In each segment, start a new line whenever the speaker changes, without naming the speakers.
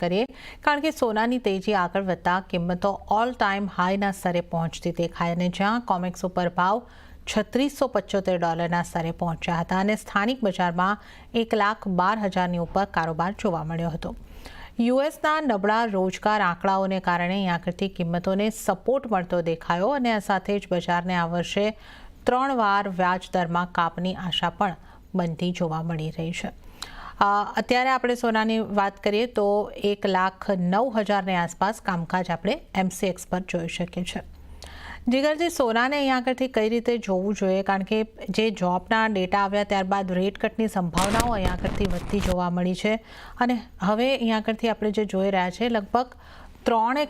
કરીએ કારણ કે સોનાની તેજી આગળ વધતા કિંમતો ઓલ ટાઈમ હાઈના સ્તરે પહોંચતી દેખાય અને જ્યાં કોમેક્સ ઉપર ભાવ $3675 સ્તરે પહોંચ્યા હતા અને સ્થાનિક બજારમાં 1,12,000ની ઉપર કારોબાર જોવા મળ્યો હતો. યુએસના નબળા રોજગાર આંકડાઓને કારણે અહીં આગળથી કિંમતોને સપોર્ટ મળતો દેખાયો અને આ સાથે જ બજારને આ વર્ષે 3 વાર વ્યાજ દરમાં કાપની આશા પણ બનતી જોવા મળી રહી છે. અત્યારે આપણે સોનાની વાત કરીએ તો 1,09,000ની આસપાસ કામકાજ આપણે MCX પર જોઈ શકીએ છીએ. જીગરજી, સોનાને અહીંયા આગળથી કઈ રીતે જોવું જોઈએ? કારણ કે જે જોબના ડેટા આવ્યા ત્યારબાદ રેટ કટની સંભાવનાઓ અહીંયા આગળથી વધતી જોવા મળી છે અને હવે અહીંયા આગળથી આપણે જે જોઈ રહ્યા છે લગભગ 3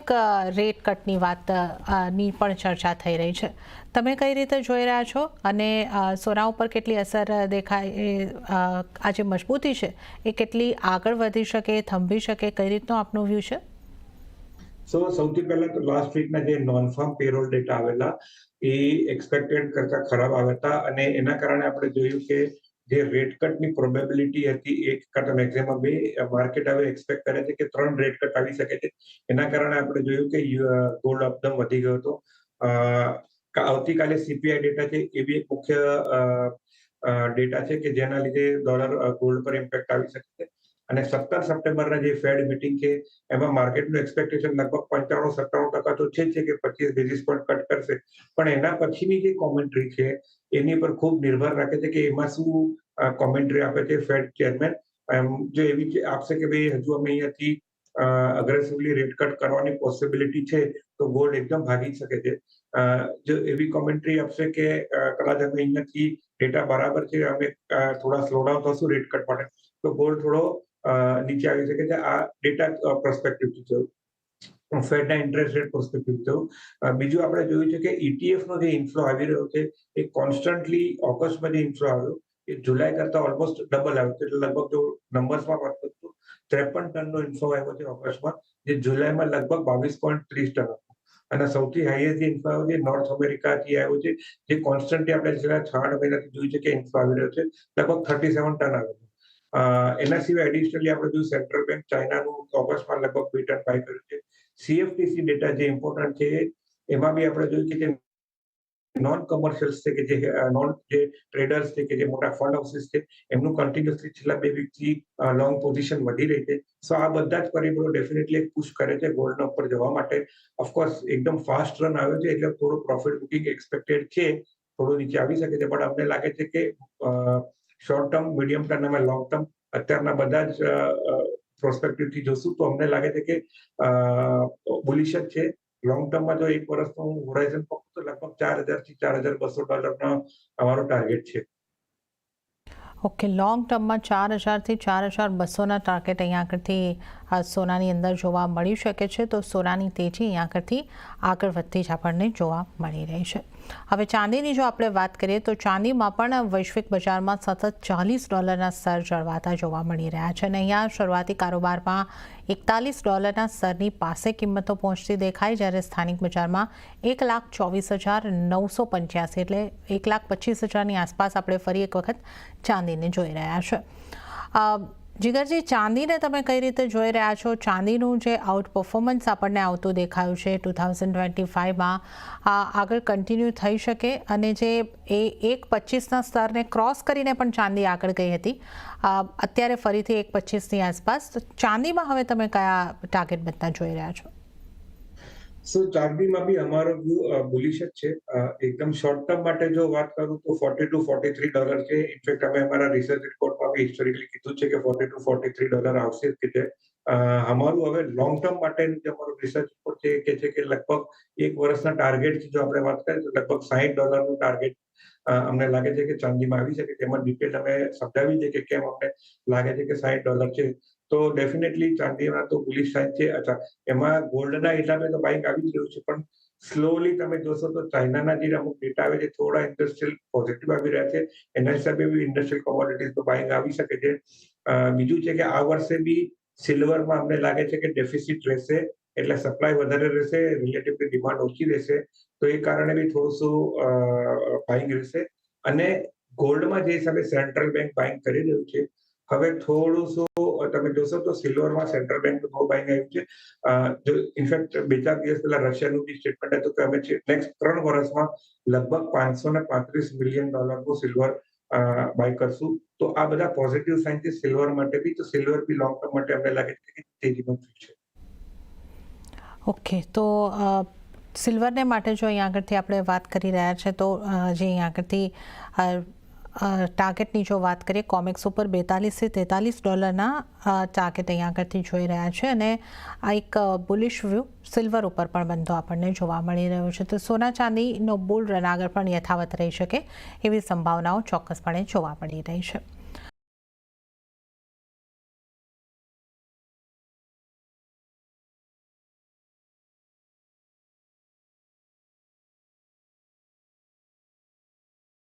રેટ કટની વાતની પણ ચર્ચા થઈ રહી છે. તમે કઈ રીતે જોઈ રહ્યા છો અને સોના ઉપર કેટલી અસર દેખાય, આ જે મજબૂતી છે એ કેટલી આગળ વધી શકે, થંભી શકે, કઈ રીતનો આપનો વ્યૂ છે?
સૌથી પહેલા તો લાસ્ટ વીકના જે નોન ફાર્મ પેરોલ ડેટા આવેલા એ એક્સપેક્ટેડ કરતા ખરાબ આવ્યા હતા અને એના કારણે આપણે જોયું કે જે રેટ કટની પ્રોબેબિલિટી હતી 1 કરતા મેક્સિમમ 2, માર્કેટ હવે એક્સપેક્ટ કરે છે કે 3 રેટ કટ આવી શકે છે. એના કારણે આપણે જોયું કે ગોલ્ડ અપદમ વધી ગયો હતો. આવતીકાલે સીપીઆઈ ડેટા છે, એ બી એક મુખ્ય ડેટા છે કે જેના લીધે ડોલર ગોલ્ડ પર ઇમ્પેક્ટ આવી શકે છે. અને 17 સપ્ટેમ્બરના જે ફેડ મીટિંગ છે એમાં માર્કેટનું એક્સપેક્ટેશન લગભગ 95-97% તો છે કે 25 બેઝિસ પોઈન્ટ કટ કરશે, પણ એના પછીની જે કોમેન્ટ્રી છે એની પર ખૂબ નિર્ભર રાખે છે કે એમાં શું કોમેન્ટ્રી આપે છે ફેડ ચેરમેન. જો એવી આપશે કે ભાઈ હજુ અમે અહીંયાથી અગ્રેસિવલી રેટ કટ કરવાની પોસિબિલિટી છે તો ગોલ્ડ એકદમ ભાગી શકે છે. જો એવી કોમેન્ટ્રી આપશે કે કદાચ અમે અહીંયાથી ડેટા બરાબર છે, અમે થોડા સ્લોડાઉન થશું રેટ કટ માટે, તો ગોલ્ડ થોડો નીચે આવી શકે છે. આ ડેટા પર્સપેક્ટિવથી જોયું, ફેડના ઇન્ટરેસ્ટ રેટ પર્સપેક્ટિવ જોયું. બીજું આપણે જોયું છે કે ETF નો જે ઇન્ફ્લો આવી રહ્યો છે એ કોન્સ્ટન્ટલી ઓગસ્ટમાં જે ઇન્ફ્લો આવ્યો એ જુલાઈ કરતા ઓલમોસ્ટ ડબલ આવ્યો છે. એટલે લગભગ જો નંબર્સમાં વાત કરું તો 53 ટનનો ઇન્ફ્લો આવ્યો છે ઓગસ્ટમાં, જે જુલાઈમાં લગભગ 22.30 ટન હતો. અને સૌથી હાઈએસ્ટ ઇન્ફ્લો આવ્યો છે નોર્થ અમેરિકાથી આવ્યો છે, જે કોન્સ્ટન્ટલી આપણે છેલ્લા 6 મહિનાથી જોયું છે કે ઇન્ફ્લો આવી રહ્યો છે, લગભગ 37 ટન આવ્યો છે. એના સિવાય એડિશનલી આપણે જોયું સેન્ટ્રલ બેંક ચાઇનાનું ઓગસ્ટમાં લગભગ 2 ટન બાય કર્યું છે. CFTC ડેટા જે ઇમ્પોર્ટન્ટ છે એમાં બી આપણે જોયું કે જે નોન કમર્શિયલ્સ છે કે જે ટ્રેડર્સ છે કે જે મોટા ફંડ હાઉસીસ છે એમનું કન્ટિન્યુઅસલી છેલ્લા 2 વીકથી લોંગ પોઝિશન વધી રહી છે. સો આ બધા જ પરિબળો ડેફિનેટલી પુશ કરે છે ગોલ્ડના ઉપર જવા માટે. ઓફકોર્સ એકદમ ફાસ્ટ રન આવ્યો છે એટલે થોડું પ્રોફિટ બુકિંગ એક્સપેક્ટેડ છે, થોડું નીચે આવી શકે છે, પણ અમને લાગે છે કે શોર્ટ ટર્મ, મીડિયમ ટર્મ અને લોંગ ટર્મ અત્યારના બધા જ પ્રોસ્પેક્ટિવથી જોશું તો અમને લાગે છે કે બુલિશ જ છે. લોંગ ટર્મમાં જો 1 વર્ષનું હોરાઇઝન પકડું તો લગભગ $4,000 થી $4,200 અમારો ટાર્ગેટ છે.
ઓકે, લોંગ ટર્મમાં 4,000 થી 4,200ના ટાર્ગેટ અહીંયા આગળથી સોનાની અંદર જોવા મળી શકે છે. તો સોનાની તેજી અહીંયા આગળથી આગળ વધતી જ આપણને જોવા મળી રહી છે. હવે ચાંદીની જો આપણે વાત કરીએ તો ચાંદીમાં પણ વૈશ્વિક બજારમાં સતત $40ના સ્તર જળવાતા જોવા મળી રહ્યા છે અને અહીંયા શરૂઆતી કારોબારમાં $41ના સ્તરની પાસે કિંમતો પહોંચતી દેખાય, જ્યારે સ્થાનિક બજારમાં 1,24,985 એટલે 1,25,000ની આસપાસ આપણે ફરી એક વખત ચાંદીને જોઈ રહ્યા છે. જીગરજી, ચાંદીને તમે કઈ રીતે જોઈ રહ્યા છો? ચાંદીનું જે આઉટ પરફોર્મન્સ આપણને આવતું દેખાયું છે 2025માં આગળ કન્ટિન્યુ થઈ શકે અને જે 1,25ના સ્તરને ક્રોસ કરીને પણ ચાંદી આગળ ગઈ હતી, અત્યારે ફરીથી 1,25ની આસપાસ. તો ચાંદીમાં હવે તમે કયા ટાર્ગેટ બનતા જોઈ રહ્યા છો?
ચાંદીમાં બી અમારો વ્યૂ બુલિશ જ છે. એકદમ શોર્ટ ટર્મ માટે જો વાત કરું તો $40-43 છે. ઇનફેક્ટ અમે અમારા રિસર્ચ રિપોર્ટમાં બી હિસ્ટોરિકલી કીધું છે કે $40-43 આવશે જ છે. અમારું હવે લોંગ ટર્મ માટે જે અમારું રિસર્ચ રિપોર્ટ છે કે છે કે લગભગ 1 વર્ષના ટાર્ગેટથી જો આપણે વાત કરીએ તો લગભગ $60નું ટાર્ગેટ અમને લાગે છે કે ચાંદીમાં આવી શકે. તેમાં ડિટેલ અમે સમજાવી છે કે કેમ અમને લાગે છે કે $60 છે. તો ડેફિનેટલી ચાંદીમાં તો બુલિશ સાઇન છે. અચ્છા, એમાં ગોલ્ડના હિસાબે તો બાઇંગ આવી જ રહ્યું છે, પણ સ્લોલી તમે જોશો તો ચાઇનાના જે અમુક ડેટા આવે છે થોડા ઇન્ડસ્ટ્રીયલ પોઝિટિવ આવી રહ્યા છે, એના હિસાબે બી ઇન્ડસ્ટ્રીયલ કોમોડિટીઝ તો બાઇંગ આવી શકે છે. બીજું છે કે આ વર્ષે બી સિલ્વરમાં અમને લાગે છે કે ડેફિસિટ રહેશે, એટલે સપ્લાય વધારે રહેશે, રિલેટિવલી ડિમાન્ડ ઓછી રહેશે, તો એ કારણે બી થોડું બાઇંગ રહેશે. અને ગોલ્ડમાં જે હિસાબે સેન્ટ્રલ બેંક બાઇંગ કરી રહ્યું છે, હવે થોડું શું તમે જોશો તો સિલ્વરમાં સેન્ટ્રલ બેંક બહુ બાઇંગ આવ્યું છે. જો ઇનફેક્ટ 2-4 દિવસ પહેલા રશિયાનું બી સ્ટેટમેન્ટ હતું કે અમે નેક્સ્ટ 3 વર્ષમાં લગભગ $535 મિલિયન નું સિલ્વર બાય કરશું. તો આ બધા પોઝિટિવ સાઇન છે સિલ્વર માટે બી. તો સિલ્વર બી લોંગ ટર્મ માટે અમને લાગે છે કે તેજીમાં છે.
ઓકે, તો સિલ્વરને માટે જો અહીંયા આગળથી આપણે વાત કરી રહ્યા છે તો જે અહીંયા આગળથી ટાર્ગેટની જો વાત કરીએ કોમેક્સ ઉપર $42-43 ટાર્ગેટ અહીંયા આગળથી જોઈ રહ્યા છે અને આ એક બુલિશ વ્યૂ સિલ્વર ઉપર પણ બનતો આપણને જોવા મળી રહ્યો છે. તો સોના ચાંદીનો બુલ રન આગળ પણ યથાવત રહી શકે એવી સંભાવનાઓ ચોક્કસપણે જોવા મળી રહી છે.